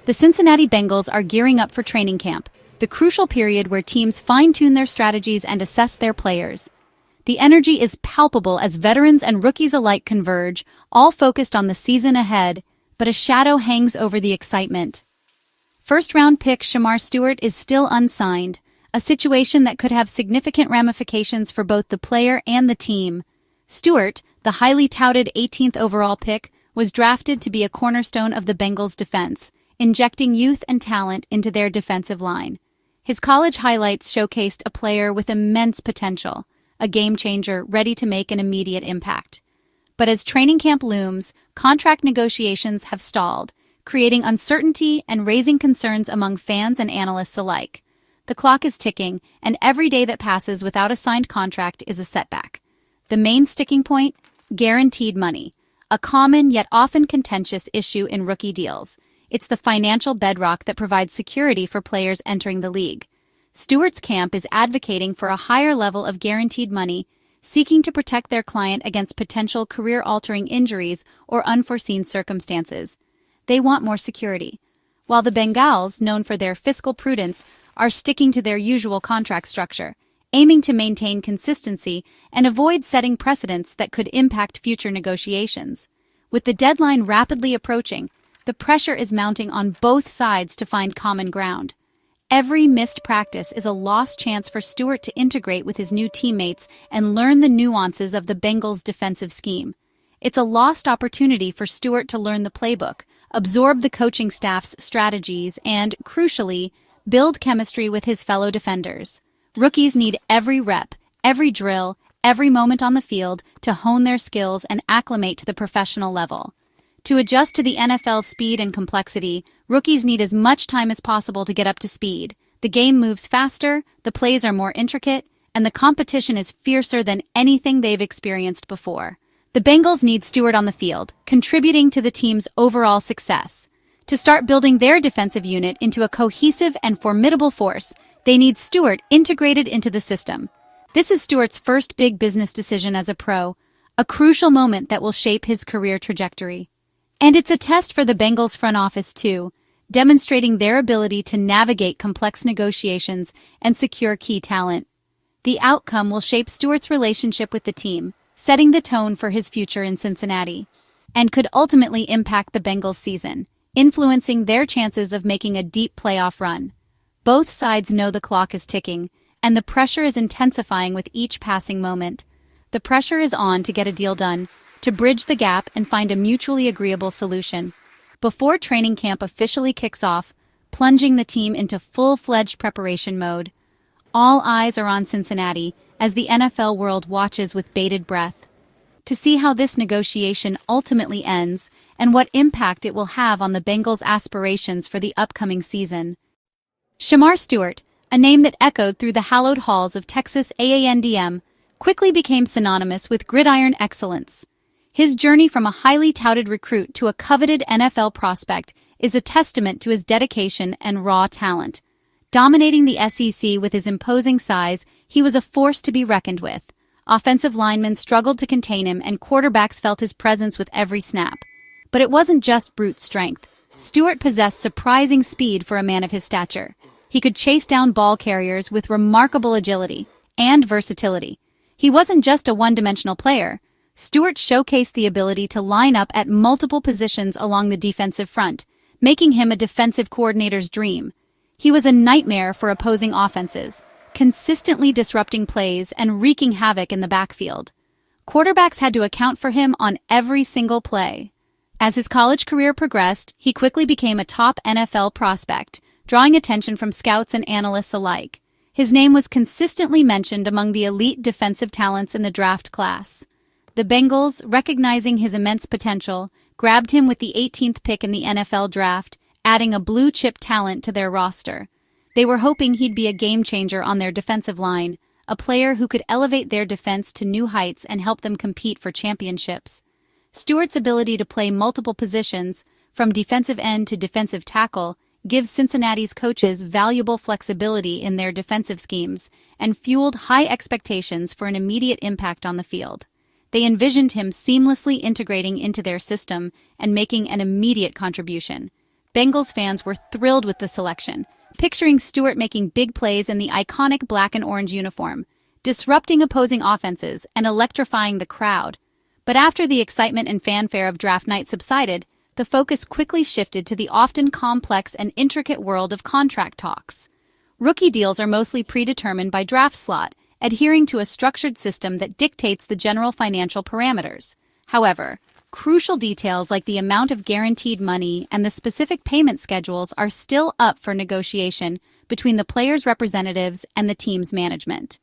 The Cincinnati Bengals are gearing up for training camp, the crucial period where teams fine-tune their strategies and assess their players. The energy is palpable as veterans and rookies alike converge, all focused on the season ahead, but a shadow hangs over the excitement. First-round pick Shemar Stewart is still unsigned, a situation that could have significant ramifications for both the player and the team. Stewart, the highly touted 18th overall pick, was drafted to be a cornerstone of the Bengals' defense, injecting youth and talent into their defensive line. His college highlights showcased a player with immense potential, a game-changer ready to make an immediate impact. But as training camp looms, contract negotiations have stalled, creating uncertainty and raising concerns among fans and analysts alike. The clock is ticking, and every day that passes without a signed contract is a setback. The main sticking point? Guaranteed money, a common yet often contentious issue in rookie deals. It's the financial bedrock that provides security for players entering the league. Stewart's camp is advocating for a higher level of guaranteed money, seeking to protect their client against potential career-altering injuries or unforeseen circumstances. They want more security. While the Bengals, known for their fiscal prudence, are sticking to their usual contract structure, aiming to maintain consistency and avoid setting precedents that could impact future negotiations. With the deadline rapidly approaching, the pressure is mounting on both sides to find common ground. Every missed practice is a lost chance for Stewart to integrate with his new teammates and learn the nuances of the Bengals' defensive scheme. It's a lost opportunity for Stewart to learn the playbook, absorb the coaching staff's strategies, and, crucially, build chemistry with his fellow defenders. Rookies need every rep, every drill, every moment on the field to hone their skills and acclimate to the professional level. To adjust to the NFL's speed and complexity, rookies need as much time as possible to get up to speed. The game moves faster, the plays are more intricate, and the competition is fiercer than anything they've experienced before. The Bengals need Stewart on the field, contributing to the team's overall success. To start building their defensive unit into a cohesive and formidable force, they need Stewart integrated into the system. This is Stewart's first big business decision as a pro, a crucial moment that will shape his career trajectory. And it's a test for the Bengals front office too, demonstrating their ability to navigate complex negotiations and secure key talent. The outcome will shape Stewart's relationship with the team, setting the tone for his future in Cincinnati, and could ultimately impact the Bengals' season, influencing their chances of making a deep playoff run. Both sides know the clock is ticking, and the pressure is intensifying with each passing moment. The pressure is on to get a deal done, to bridge the gap and find a mutually agreeable solution. Before training camp officially kicks off, plunging the team into full-fledged preparation mode, all eyes are on Cincinnati as the NFL world watches with bated breath to see how this negotiation ultimately ends and what impact it will have on the Bengals' aspirations for the upcoming season. Shemar Stewart, a name that echoed through the hallowed halls of Texas A&M, quickly became synonymous with gridiron excellence. His journey from a highly touted recruit to a coveted NFL prospect is a testament to his dedication and raw talent. Dominating the SEC with his imposing size, he was a force to be reckoned with. Offensive linemen struggled to contain him, and quarterbacks felt his presence with every snap. But it wasn't just brute strength. Stewart possessed surprising speed for a man of his stature. He could chase down ball carriers with remarkable agility and versatility. He wasn't just a one-dimensional player. Stewart showcased the ability to line up at multiple positions along the defensive front, making him a defensive coordinator's dream. He was a nightmare for opposing offenses, consistently disrupting plays and wreaking havoc in the backfield. Quarterbacks had to account for him on every single play. As his college career progressed, he quickly became a top NFL prospect, drawing attention from scouts and analysts alike. His name was consistently mentioned among the elite defensive talents in the draft class. The Bengals, recognizing his immense potential, grabbed him with the 18th pick in the NFL draft, adding a blue-chip talent to their roster. They were hoping he'd be a game-changer on their defensive line, a player who could elevate their defense to new heights and help them compete for championships. Stewart's ability to play multiple positions, from defensive end to defensive tackle, gives Cincinnati's coaches valuable flexibility in their defensive schemes and fueled high expectations for an immediate impact on the field. They envisioned him seamlessly integrating into their system and making an immediate contribution. Bengals fans were thrilled with the selection, picturing Stewart making big plays in the iconic black and orange uniform, disrupting opposing offenses and electrifying the crowd. But after the excitement and fanfare of draft night subsided, the focus quickly shifted to the often complex and intricate world of contract talks. Rookie deals are mostly predetermined by draft slot, adhering to a structured system that dictates the general financial parameters. However, crucial details like the amount of guaranteed money and the specific payment schedules are still up for negotiation between the players' representatives and the team's management.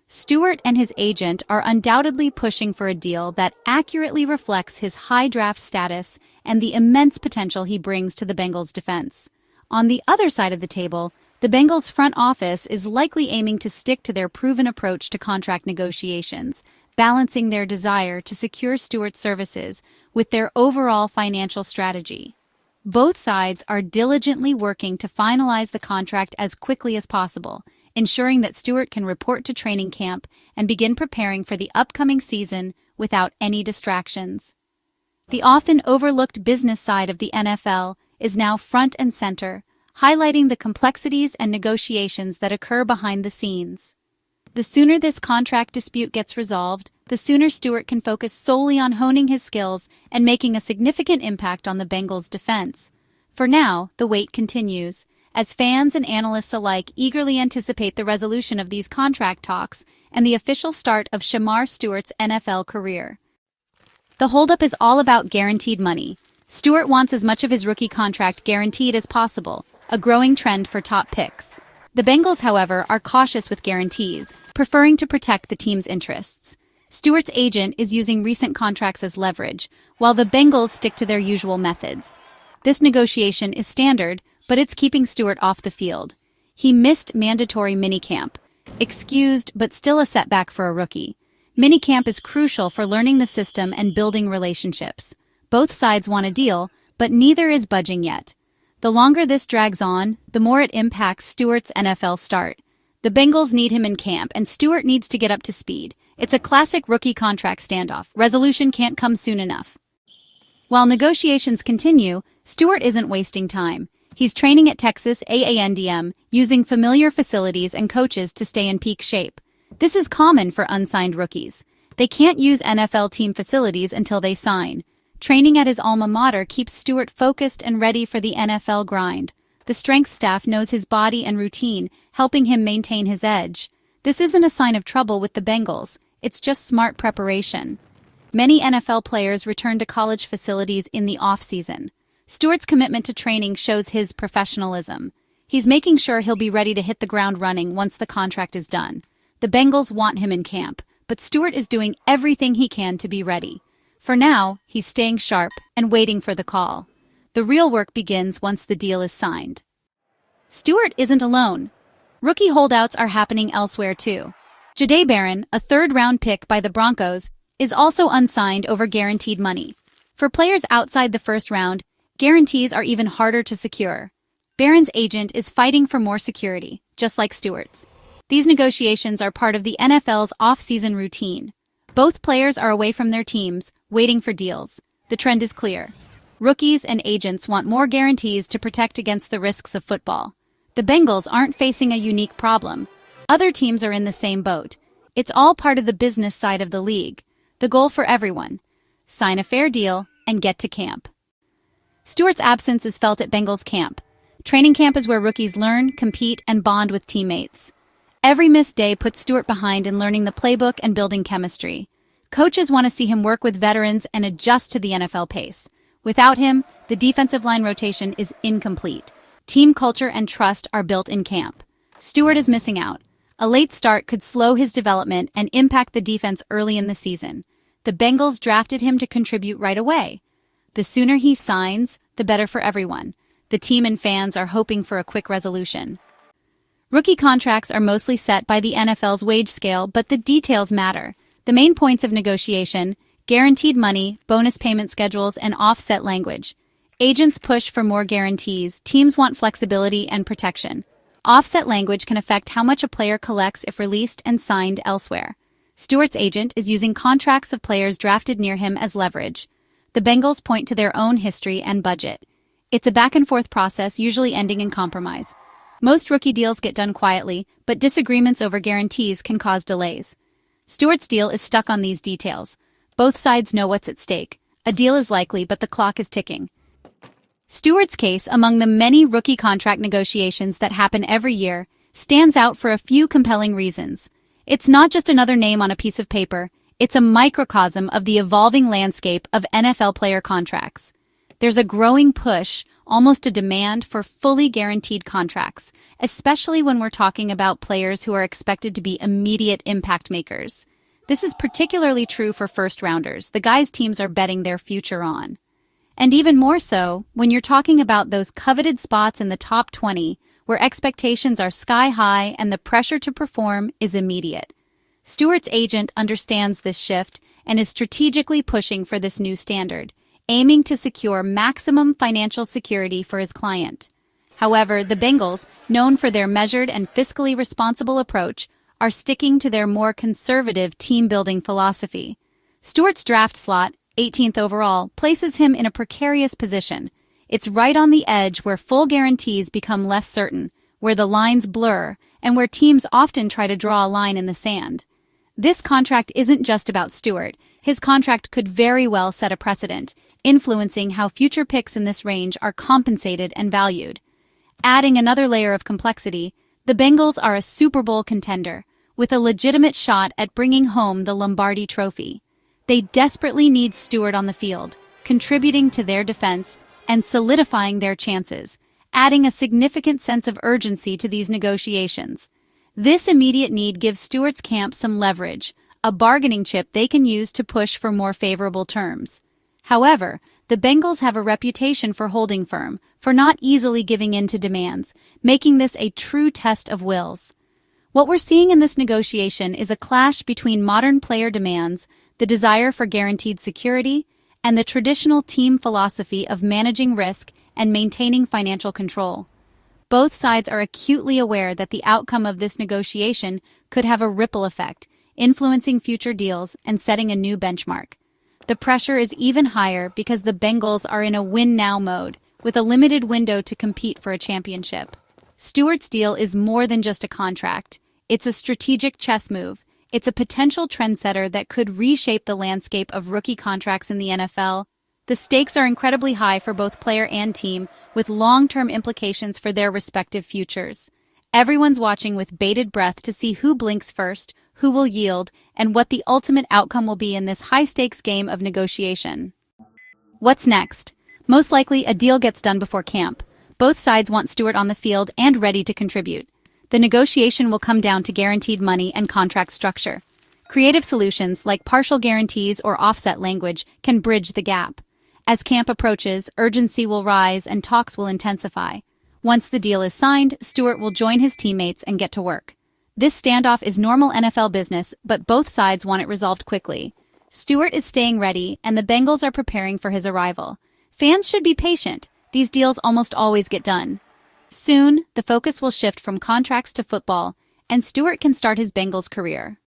Stewart and his agent are undoubtedly pushing for a deal that accurately reflects his high draft status and the immense potential he brings to the Bengals' defense. On the other side of the table, the Bengals' front office is likely aiming to stick to their proven approach to contract negotiations, balancing their desire to secure Stewart's services with their overall financial strategy. Both sides are diligently working to finalize the contract as quickly as possible, ensuring that Stewart can report to training camp and begin preparing for the upcoming season without any distractions. The often overlooked business side of the NFL is now front and center, highlighting the complexities and negotiations that occur behind the scenes. The sooner this contract dispute gets resolved, the sooner Stewart can focus solely on honing his skills and making a significant impact on the Bengals' defense. For now, the wait continues, as fans and analysts alike eagerly anticipate the resolution of these contract talks and the official start of Shemar Stewart's NFL career. The holdup is all about guaranteed money. Stewart wants as much of his rookie contract guaranteed as possible, a growing trend for top picks. The Bengals, however, are cautious with guarantees, preferring to protect the team's interests. Stewart's agent is using recent contracts as leverage, while the Bengals stick to their usual methods. This negotiation is standard, but it's keeping Stewart off the field. He missed mandatory minicamp, excused but still a setback for a rookie. Minicamp is crucial for learning the system and building relationships. Both sides want a deal, but neither is budging yet. The longer this drags on, the more it impacts Stewart's NFL start. The Bengals need him in camp, and Stewart needs to get up to speed. It's a classic rookie contract standoff. Resolution can't come soon enough. While negotiations continue, Stewart isn't wasting time. He's training at Texas A&M, using familiar facilities and coaches to stay in peak shape. This is common for unsigned rookies. They can't use NFL team facilities until they sign. Training at his alma mater keeps Stewart focused and ready for the NFL grind. The strength staff knows his body and routine, helping him maintain his edge. This isn't a sign of trouble with the Bengals. It's just smart preparation. Many NFL players return to college facilities in the off-season. Stewart's commitment to training shows his professionalism. He's making sure he'll be ready to hit the ground running once the contract is done. The Bengals want him in camp, but Stewart is doing everything he can to be ready. For now, he's staying sharp and waiting for the call. The real work begins once the deal is signed. Stewart isn't alone. Rookie holdouts are happening elsewhere too. Jahdae Barron, a third-round pick by the Broncos, is also unsigned over guaranteed money. For players outside the first round, guarantees are even harder to secure. Barron's agent is fighting for more security, just like Stewart's. These negotiations are part of the NFL's off-season routine. Both players are away from their teams, waiting for deals. The trend is clear. Rookies and agents want more guarantees to protect against the risks of football. The Bengals aren't facing a unique problem. Other teams are in the same boat. It's all part of the business side of the league. The goal for everyone: sign a fair deal and get to camp. Stewart's absence is felt at Bengals camp. Training camp is where rookies learn, compete, and bond with teammates. Every missed day puts Stewart behind in learning the playbook and building chemistry. Coaches want to see him work with veterans and adjust to the NFL pace. Without him, the defensive line rotation is incomplete. Team culture and trust are built in camp. Stewart is missing out. A late start could slow his development and impact the defense early in the season. The Bengals drafted him to contribute right away. The sooner he signs, the better for everyone. The team and fans are hoping for a quick resolution. Rookie contracts are mostly set by the NFL's wage scale, but the details matter. The main points of negotiation: guaranteed money, bonus payment schedules, and offset language. Agents push for more guarantees. Teams want flexibility and protection. Offset language can affect how much a player collects if released and signed elsewhere. Stewart's agent is using contracts of players drafted near him as leverage. The Bengals point to their own history and budget. It's a back-and-forth process, usually ending in compromise. Most rookie deals get done quietly, but disagreements over guarantees can cause delays. Stewart's deal is stuck on these details. Both sides know what's at stake. A deal is likely, but the clock is ticking. Stewart's case, among the many rookie contract negotiations that happen every year, stands out for a few compelling reasons. It's not just another name on a piece of paper, it's a microcosm of the evolving landscape of NFL player contracts. There's a growing push, almost a demand, for fully guaranteed contracts, especially when we're talking about players who are expected to be immediate impact makers. This is particularly true for first-rounders, the guys teams are betting their future on. And even more so, when you're talking about those coveted spots in the top 20, where expectations are sky-high and the pressure to perform is immediate. Stewart's agent understands this shift and is strategically pushing for this new standard, aiming to secure maximum financial security for his client. However, the Bengals, known for their measured and fiscally responsible approach, are sticking to their more conservative team-building philosophy. Stewart's draft slot, 18th overall, places him in a precarious position. It's right on the edge where full guarantees become less certain, where the lines blur, and where teams often try to draw a line in the sand. This contract isn't just about Stewart. His contract could very well set a precedent, influencing how future picks in this range are compensated and valued. Adding another layer of complexity, the Bengals are a Super Bowl contender, with a legitimate shot at bringing home the Lombardi Trophy. They desperately need Stewart on the field, contributing to their defense and solidifying their chances, adding a significant sense of urgency to these negotiations. This immediate need gives Stewart's camp some leverage, a bargaining chip they can use to push for more favorable terms. However, the Bengals have a reputation for holding firm, for not easily giving in to demands, making this a true test of wills. What we're seeing in this negotiation is a clash between modern player demands, the desire for guaranteed security, and the traditional team philosophy of managing risk and maintaining financial control. Both sides are acutely aware that the outcome of this negotiation could have a ripple effect, influencing future deals and setting a new benchmark. The pressure is even higher because the Bengals are in a win-now mode, with a limited window to compete for a championship. Stewart's deal is more than just a contract. It's a strategic chess move. It's a potential trendsetter that could reshape the landscape of rookie contracts in the NFL. The stakes are incredibly high for both player and team, with long-term implications for their respective futures. Everyone's watching with bated breath to see who blinks first, who will yield, and what the ultimate outcome will be in this high-stakes game of negotiation. What's next? Most likely, a deal gets done before camp. Both sides want Stewart on the field and ready to contribute. The negotiation will come down to guaranteed money and contract structure. Creative solutions like partial guarantees or offset language can bridge the gap. As camp approaches, urgency will rise and talks will intensify. Once the deal is signed, Stewart will join his teammates and get to work. This standoff is normal NFL business, but both sides want it resolved quickly. Stewart is staying ready, and the Bengals are preparing for his arrival. Fans should be patient. These deals almost always get done. Soon, the focus will shift from contracts to football, and Stewart can start his Bengals career.